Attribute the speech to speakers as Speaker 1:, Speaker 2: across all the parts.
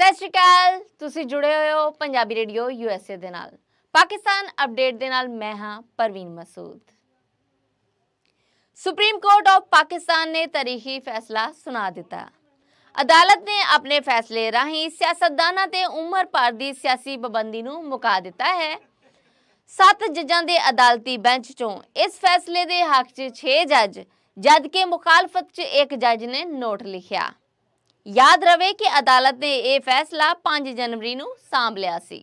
Speaker 1: ਸਤਿ ਸ਼੍ਰੀ ਅਕਾਲ। ਤੁਸੀਂ ਜੁੜੇ ਹੋਏ ਹੋ ਪੰਜਾਬੀ ਰੇਡੀਓ USA ਦੇ ਨਾਲ। ਪਾਕਿਸਤਾਨ ਅਪਡੇਟ ਦੇ ਨਾਲ ਮੈਂ ਹਾਂ Parveen Masood. Supreme court of Pakistan ने तारीखी फैसला सुना दिता। अदालत ने अपने फैसले राही सियासतदानां ते उम्र भर दी सियासी पाबंदी नूं मुका दिता है। 7 जजां दे अदालती बेंच चों इस फैसले दे हक च 6 जज जबकि मुखालफत च एक जज ने नोट लिखिया। याद रहे कि अदालत ने यह फैसला 5 जनवरी नूं सांभ लिया सी।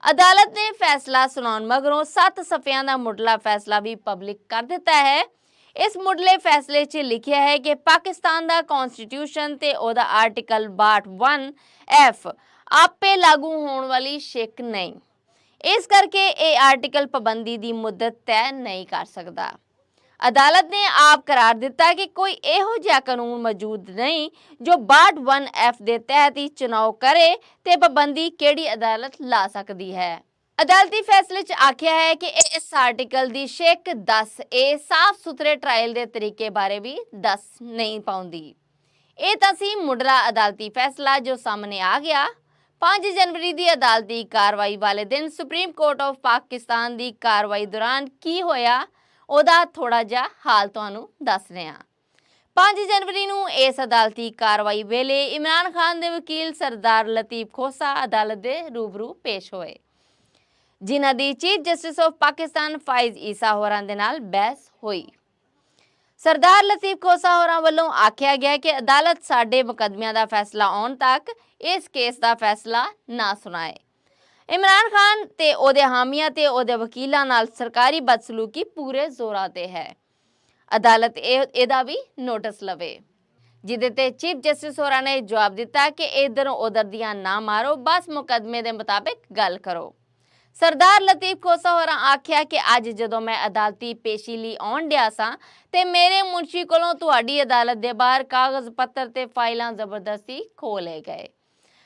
Speaker 1: अदालत ने फैसला सुनाउण मगरों 7 सफ़ियां दा मुढला फैसला भी पब्लिक कर दिता है। इस मुढले फैसले च लिखिया है कि पाकिस्तान दा कॉन्स्टिट्यूशन ते ओदा आर्टिकल 62(1)F आपे लागू होने वाली शिक नहीं, इस करके ये आर्टिकल पाबंदी दी मुद्दत तय नहीं कर सकता। अदालत ने आप करार दिता कि कोई इहो जिहा कानून मौजूद नहीं जो 62(1)F के तहत ही चुनाव करे ते पाबंदी केड़ी अदालत ला सकती है। अदालती फैसले च आख्या है कि इस आर्टिकल की शिक 10 ए साफ सुथरे ट्रायल के तरीके बारे भी दस नहीं पाउंदी। ये तां सी मुढला अदालती फैसला जो सामने आ गया। 5 जनवरी की अदालती कार्रवाई वाले दिन सुप्रीम कोर्ट ऑफ पाकिस्तान की कार्रवाई दौरान की होया ਉਹਦਾ थोड़ा जिहा हाल ਤੁਹਾਨੂੰ ਦੱਸ ਰਿਹਾ। 5 जनवरी ਨੂੰ ਇਸ ਅਦਾਲਤੀ ਕਾਰਵਾਈ ਵੇਲੇ ਇਮਰਾਨ ਖਾਨ ਦੇ ਵਕੀਲ ਸਰਦਾਰ ਲਤੀਫ ਖੋਸਾ ਅਦਾਲਤ ਦੇ ਰੂਬਰੂ ਪੇਸ਼ ਹੋਏ, ਜਿਨ੍ਹਾਂ ਦੀ chief justice of Pakistan Faez Isa ਹੋਰਾਂ ਦੇ ਨਾਲ ਬਹਿਸ ਹੋਈ। ਸਰਦਾਰ ਲਤੀਫ ਖੋਸਾ ਹੋਰਾਂ ਵੱਲੋਂ ਆਖਿਆ ਗਿਆ ਕਿ ਅਦਾਲਤ ਸਾਡੇ ਮੁਕੱਦਮਿਆਂ ਦਾ ਫੈਸਲਾ ਆਉਣ ਤੱਕ ਇਸ ਕੇਸ ਦਾ ਫੈਸਲਾ ਨਾ ਸੁਣਾਏ। इमरान खान ते ओदे हामियां ते ओदे वकीलां नाल सरकारी बदसलूकी पूरे जोरां ते है। अदालत एदा भी नोटिस लवे, जिदे ते चीफ जस्टिस होरां ने जवाब दिता कि इधर उधर दियां ना मारो, बस मुकदमे दे मुताबिक गल करो। सरदार लतीफ खोसा होरां आख्या कि अज जदों मैं अदालती पेशी लई आउण डिया सां ते मेरे मुंशी कोलों तुहाडी अदालत दे बाहर कागज पत्तर ते फाइलां जबरदस्ती खो ले गए,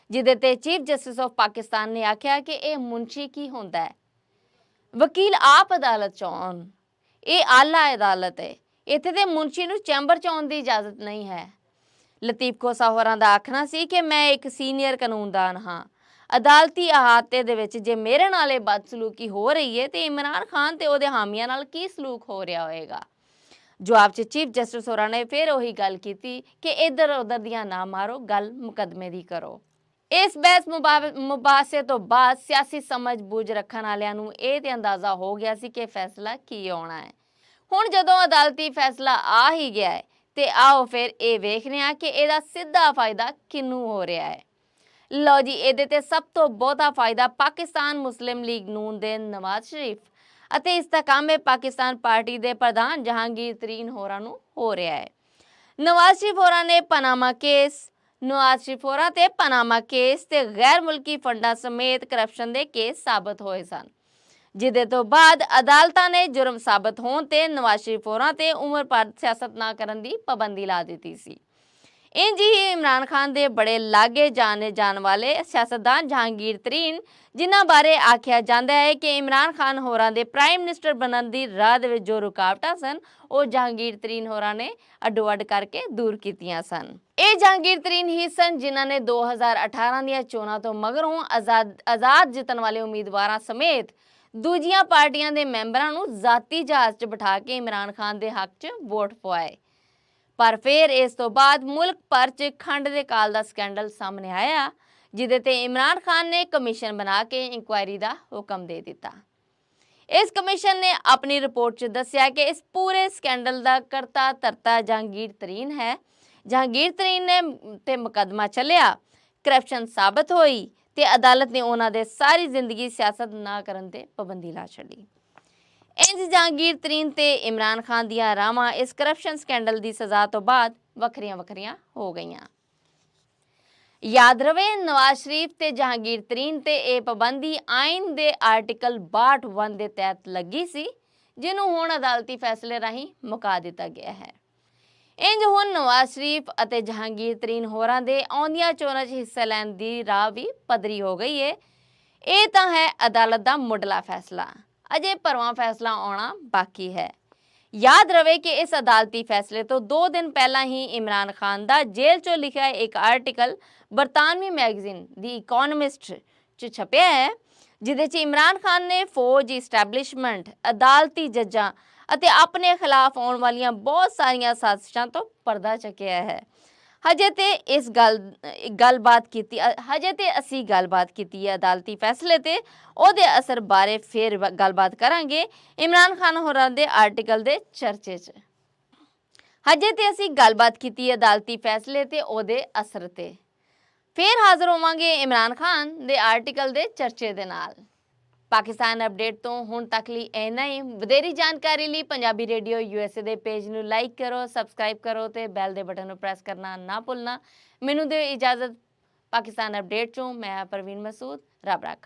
Speaker 1: जिदे ते चीफ जस्टिस ऑफ पाकिस्तान ने आख्या कि यह मुंशी की होंदा है, वकील आप अदालत च आउण, यह आला अदालत है, इत्थे ते मुंशी नूं चैंबर च आउण दी इजाजत नहीं है। लतीफ खोसा होरां दा आखना सी कि मैं एक सीनियर कानूनदान हाँ, अदालती अहाते दे विच जे मेरे नाल बदसलूकी हो रही है तो इमरान खान ते ओहदे हामियां नाल की सलूक हो रहा होएगा। जवाब च चीफ जस्टिस होरां ने फिर वही गल कीती कि इधर उधर दियां ना मारो, गल मुकदमे दी करो। इस बहस मुबासे तो बाद सियासी समझ बूझ रखण वालियां नूं इह ते अंदाजा हो गया सी कि फैसला की आउणा है। हुण जदों अदालती फैसला आ ही गया है ते आओ फिर ये वेखने आ कि इहदा सीधा फायदा किनू हो रहा है। लो जी, इहदे ते सब तो बहुता फायदा पाकिस्तान मुस्लिम लीग नून दे नवाज शरीफ अते इस्तेकामे पाकिस्तान पार्टी दे प्रधान जहांगीर तरीन होरां नूं हो रहा है। नवाज शरीफ होरां ने पनामा केस नवाज शरीफ होरां ते पनामा केस ते गैर मुल्की फंडां समेत करप्शन दे केस साबित होए सन, जिदे तो बाद अदालतां ने जुर्म साबित होण ते नवाज शरीफ होरां ते उम्र भर सियासत ना करन दी पाबंदी ला दित्ती सी। इंज ही इमरान खान दे बड़े लागे जाने जान वाले सियासतदान जहांगीर तरीन, जिन्हां बारे आख्या जांदा है कि इमरान खान होरां दे प्राइम मिनिस्टर बनन दी राह दे विच जो रुकावटां सन ਉਹ जहांगीर तरीन होरां ने अड्डो अड्ड करके दूर कीतियां सन। ਇਹ जहांगीर तरीन ही सन जिन्हां ने 2018 ਦੀਆਂ ਚੋਣਾਂ ਤੋਂ ਮਗਰੋਂ ਆਜ਼ਾਦ ਜਿੱਤਣ ਵਾਲੇ ਉਮੀਦਵਾਰਾਂ ਸਮੇਤ ਦੂਜੀਆਂ ਪਾਰਟੀਆਂ ਦੇ ਮੈਂਬਰਾਂ ਨੂੰ ਜ਼ਾਤੀ ਜਹਾਜ਼ 'ਚ ਬਿਠਾ ਕੇ ਇਮਰਾਨ ਖਾਨ ਦੇ ਹੱਕ 'ਚ ਵੋਟ ਪਵਾਏ। ਪਰ ਫਿਰ ਇਸ ਤੋਂ ਬਾਅਦ ਮੁਲਕ ਭਰ 'ਚ ਖੰਡ ਦੇ ਕਾਲ ਦਾ ਸਕੈਂਡਲ ਸਾਹਮਣੇ ਆਇਆ, ਜਿਹਦੇ ਤੇ ਇਮਰਾਨ ਖਾਨ ਨੇ ਕਮਿਸ਼ਨ ਬਣਾ ਕੇ ਇਨਕੁਆਇਰੀ ਦਾ ਹੁਕਮ ਦੇ ਦਿੱਤਾ। इस कमीशन ने अपनी रिपोर्ट च दस्सिया कि इस पूरे स्कैंडल का करता धरता जहांगीर तरीन है। जहांगीर तरीन ने ते मुकदमा चलिया, करप्शन साबित हुई ते अदालत ने उन्हां दे सारी जिंदगी सियासत ना करन ते पाबंदी ला छड्डी। इंज जहांगीर तरीन ते इमरान खान दियां रावां इस करप्शन स्कैंडल की सज़ा तो बाद वखरियां वखरियां हो गईयां। याद रहे, नवाज शरीफ ते जहांगीर तरीन ते यह पाबंदी आइन दे आर्टिकल 62(1) के तहत लगी सी, जिन्हों हुण अदालती फैसले राही मुका दिता गया है। इंज हुण नवाज शरीफ अते जहांगीर तरीन होरां दे आउंदियां चोणां 'च हिस्सा लैण दी राह भी पद्धरी हो गई है। ये तां है अदालत दा मुढला फैसला, अजे भरवां फैसला आउणा बाकी है। याद रहे कि इस अदालती फैसले तो 2 दिन पहला ही इमरान खान ਦਾ ਜੇਲ੍ਹ ਚੋਂ ਲਿਖਿਆ ਇੱਕ ਆਰਟੀਕਲ ਬਰਤਾਨਵੀ ਮੈਗਜ਼ੀਨ ਦੀ ਇਕਨੋਮਿਸਟ 'ਚ ਛਪਿਆ ਹੈ, ਜਿਹਦੇ 'ਚ ਇਮਰਾਨ ਖਾਨ ਨੇ ਫੌਜ, ਇਸਟੈਬਲਿਸ਼ਮੈਂਟ, ਅਦਾਲਤੀ ਜੱਜਾਂ ਅਤੇ ਆਪਣੇ ਖਿਲਾਫ ਆਉਣ ਵਾਲੀਆਂ ਬਹੁਤ ਸਾਰੀਆਂ ਸਾਜ਼ਿਸ਼ਾਂ ਤੋਂ ਪਰਦਾ ਚੱਕਿਆ ਹੈ। ਹਜੇ ਤੇ ਅਸੀਂ ਗੱਲਬਾਤ ਕੀਤੀ ਹੈ ਅਦਾਲਤੀ ਫੈਸਲੇ ਤੇ ਉਹਦੇ ਅਸਰ ਬਾਰੇ ਫਿਰ ਗੱਲਬਾਤ ਕਰਾਂਗੇ ਇਮਰਾਨ ਖਾਨ ਹੋਰਾਂ ਦੇ ਆਰਟੀਕਲ ਦੇ ਚਰਚੇ 'ਚ। ਹਜੇ ਤੇ ਅਸੀਂ ਗੱਲਬਾਤ ਕੀਤੀ ਹੈ ਅਦਾਲਤੀ ਫੈਸਲੇ ਤੇ ਉਹਦੇ ਅਸਰ ਤੇ, ਫਿਰ ਹਾਜ਼ਰ ਹੋਵਾਂਗੇ ਇਮਰਾਨ ਖਾਨ ਦੇ ਆਰਟੀਕਲ ਦੇ ਚਰਚੇ ਦੇ ਨਾਲ। ਪਾਕਿਸਤਾਨ ਅਪਡੇਟ ਤੋਂ ਹੁਣ ਤੱਕ ਲਈ ਇੰਨਾ ਹੀ। ਵਧੇਰੀ ਜਾਣਕਾਰੀ ਲਈ ਪੰਜਾਬੀ ਰੇਡੀਓ USA ਦੇ ਪੇਜ ਨੂੰ ਲਾਈਕ ਕਰੋ, ਸਬਸਕ੍ਰਾਈਬ ਕਰੋ ਤੇ ਬੈਲ ਦੇ ਬਟਨ ਨੂੰ ਪ੍ਰੈਸ ਕਰਨਾ ਨਾ ਭੁੱਲਣਾ। ਮੈਨੂੰ ਦਿਓ ਇਜਾਜ਼ਤ। ਪਾਕਿਸਤਾਨ ਅਪਡੇਟ ਚੋਂ ਮੈਂ ਪ੍ਰवीण मसूद। ਰੱਬ ਰਾਖਾ।